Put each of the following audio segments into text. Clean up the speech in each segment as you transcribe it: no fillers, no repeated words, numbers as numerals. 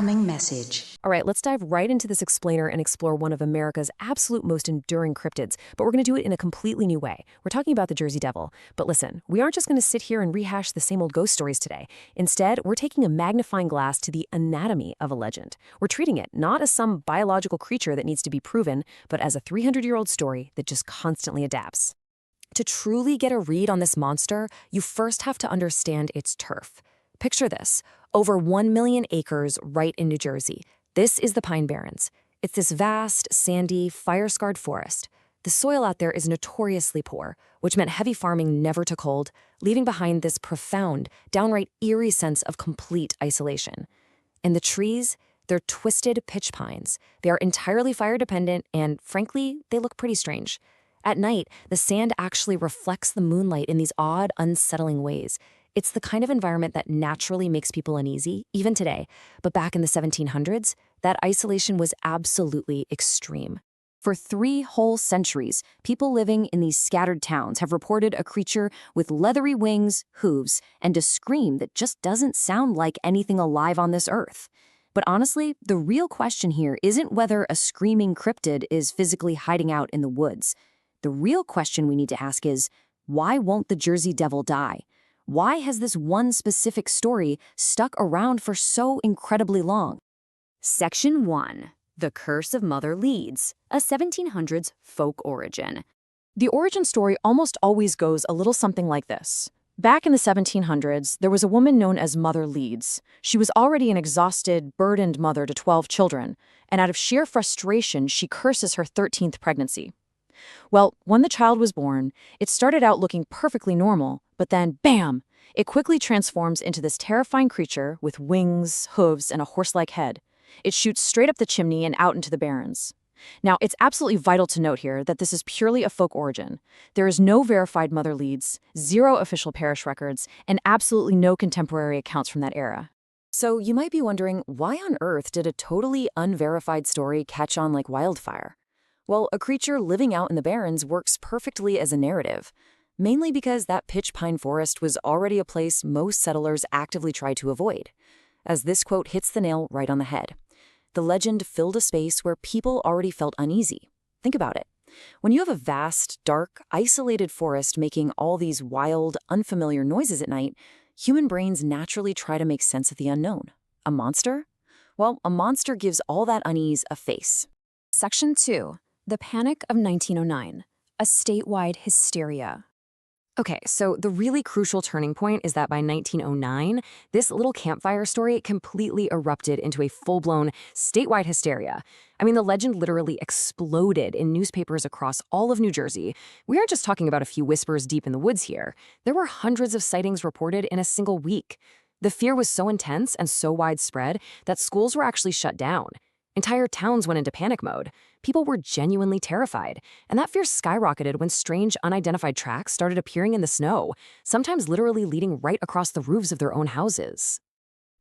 Incoming message. All right, let's dive right into this explainer and explore one of America's absolute most enduring cryptids, but we're going to do it in a completely new way. We're talking about the Jersey Devil. But listen, we aren't just going to sit here and rehash the same old ghost stories today. Instead, we're taking a magnifying glass to the anatomy of a legend. We're treating it not as some biological creature that needs to be proven, but as a 300-year-old story that just constantly adapts. To truly get a read on this monster, you first have to understand its turf. Picture this, over 1 million acres right in New Jersey. This is the Pine Barrens. It's this vast, sandy, fire-scarred forest. The soil out there is notoriously poor, which meant heavy farming never took hold, leaving behind this profound, downright eerie sense of complete isolation. And the trees, they're twisted pitch pines. They are entirely fire-dependent, and frankly, they look pretty strange. At night, the sand actually reflects the moonlight in these odd, unsettling ways. It's the kind of environment that naturally makes people uneasy, even today. But back in the 1700s, that isolation was absolutely extreme. For 3 whole centuries, people living in these scattered towns have reported a creature with leathery wings, hooves, and a scream that just doesn't sound like anything alive on this earth. But honestly, the real question here isn't whether a screaming cryptid is physically hiding out in the woods. The real question we need to ask is, why won't the Jersey Devil die? Why has this one specific story stuck around for so incredibly long? Section 1. The Curse of Mother Leeds, a 1700s folk origin. The origin story almost always goes a little something like this. Back in the 1700s, there was a woman known as Mother Leeds. She was already an exhausted, burdened mother to 12 children, and out of sheer frustration, she curses her 13th pregnancy. Well, when the child was born, it started out looking perfectly normal, but then, bam! It quickly transforms into this terrifying creature with wings, hooves, and a horse-like head. It shoots straight up the chimney and out into the barrens. Now, it's absolutely vital to note here that this is purely a folk origin. There is no verified Mother Leeds, 0 official parish records, and absolutely no contemporary accounts from that era. So you might be wondering, why on earth did a totally unverified story catch on like wildfire? Well, a creature living out in the barrens works perfectly as a narrative, mainly because that pitch pine forest was already a place most settlers actively tried to avoid. As this quote hits the nail right on the head. The legend filled a space where people already felt uneasy. Think about it. When you have a vast, dark, isolated forest making all these wild, unfamiliar noises at night, human brains naturally try to make sense of the unknown. A monster? Well, a monster gives all that unease a face. Section 2. The Panic of 1909, a statewide hysteria. Okay, so the really crucial turning point is that by 1909, this little campfire story completely erupted into a full-blown statewide hysteria. I mean, the legend literally exploded in newspapers across all of New Jersey. We aren't just talking about a few whispers deep in the woods here. There were hundreds of sightings reported in a single week. The fear was so intense and so widespread that schools were actually shut down. Entire towns went into panic mode. People were genuinely terrified, and that fear skyrocketed when strange, unidentified tracks started appearing in the snow, sometimes literally leading right across the roofs of their own houses.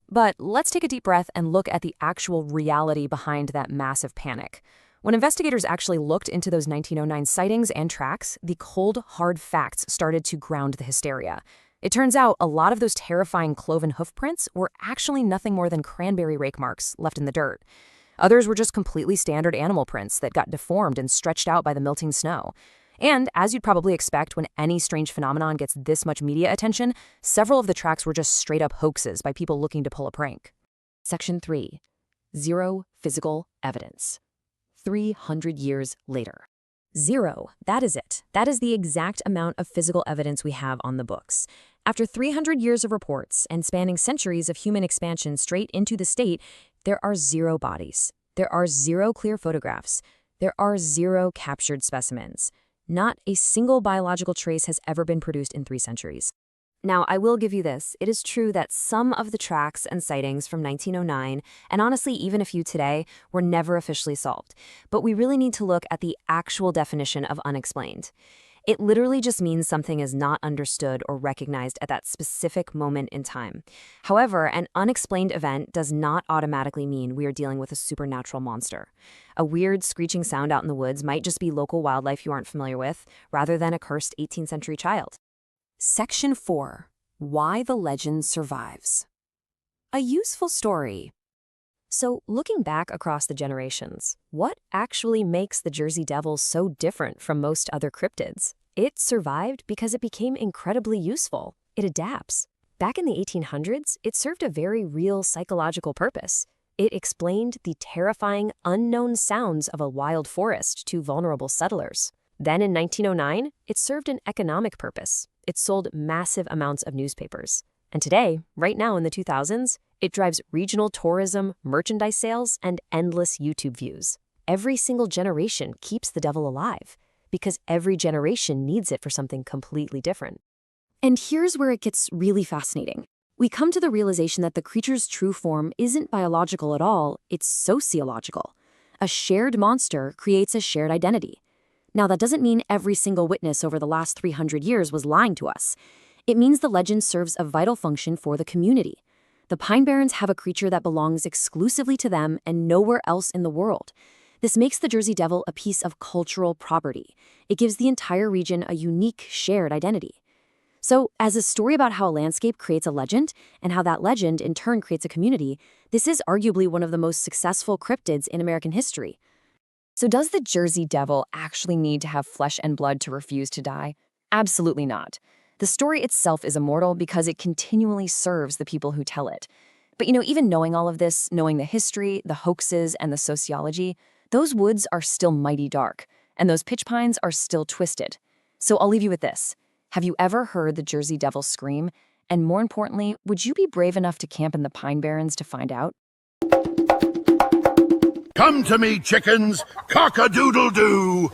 But let's take a deep breath and look at the actual reality behind that massive panic. When investigators actually looked into those 1909 sightings and tracks, the cold, hard facts started to ground the hysteria. It turns out a lot of those terrifying cloven hoof prints were actually nothing more than cranberry rake marks left in the dirt. Others were just completely standard animal prints that got deformed and stretched out by the melting snow. And, as you'd probably expect when any strange phenomenon gets this much media attention, several of the tracks were just straight-up hoaxes by people looking to pull a prank. Section 3. 0 physical evidence. 300 years later. 0. That is it. That is the exact amount of physical evidence we have on the books. After 300 years of reports and spanning centuries of human expansion straight into the state, there are 0 bodies. There are 0 clear photographs. There are 0 captured specimens. Not a single biological trace has ever been produced in 3 centuries. Now, I will give you this. It is true that some of the tracks and sightings from 1909, and honestly even a few today, were never officially solved. But we really need to look at the actual definition of unexplained. It literally just means something is not understood or recognized at that specific moment in time. However, an unexplained event does not automatically mean we are dealing with a supernatural monster. A weird screeching sound out in the woods might just be local wildlife you aren't familiar with, rather than a cursed 18th century child. Section 4. Why the Legend Survives. A useful story. So, looking back across the generations, what actually makes the Jersey Devil so different from most other cryptids? It survived because it became incredibly useful. It adapts. Back in the 1800s, it served a very real psychological purpose. It explained the terrifying, unknown sounds of a wild forest to vulnerable settlers. Then in 1909, it served an economic purpose. It sold massive amounts of newspapers. And today, right now in the 2000s, it drives regional tourism, merchandise sales, and endless YouTube views. Every single generation keeps the devil alive because every generation needs it for something completely different. And here's where it gets really fascinating. We come to the realization that the creature's true form isn't biological at all, it's sociological. A shared monster creates a shared identity. Now, that doesn't mean every single witness over the last 300 years was lying to us. It means the legend serves a vital function for the community. The Pine Barrens have a creature that belongs exclusively to them and nowhere else in the world. This makes the Jersey Devil a piece of cultural property. It gives the entire region a unique, shared identity. So, as a story about how a landscape creates a legend, and how that legend in turn creates a community, this is arguably one of the most successful cryptids in American history. So does the Jersey Devil actually need to have flesh and blood to refuse to die? Absolutely not. The story itself is immortal because it continually serves the people who tell it. But even knowing all of this, knowing the history, the hoaxes, and the sociology, those woods are still mighty dark, and those pitch pines are still twisted. So I'll leave you with this. Have you ever heard the Jersey Devil scream? And more importantly, would you be brave enough to camp in the Pine Barrens to find out? Come to me, chickens! Cock-a-doodle-doo!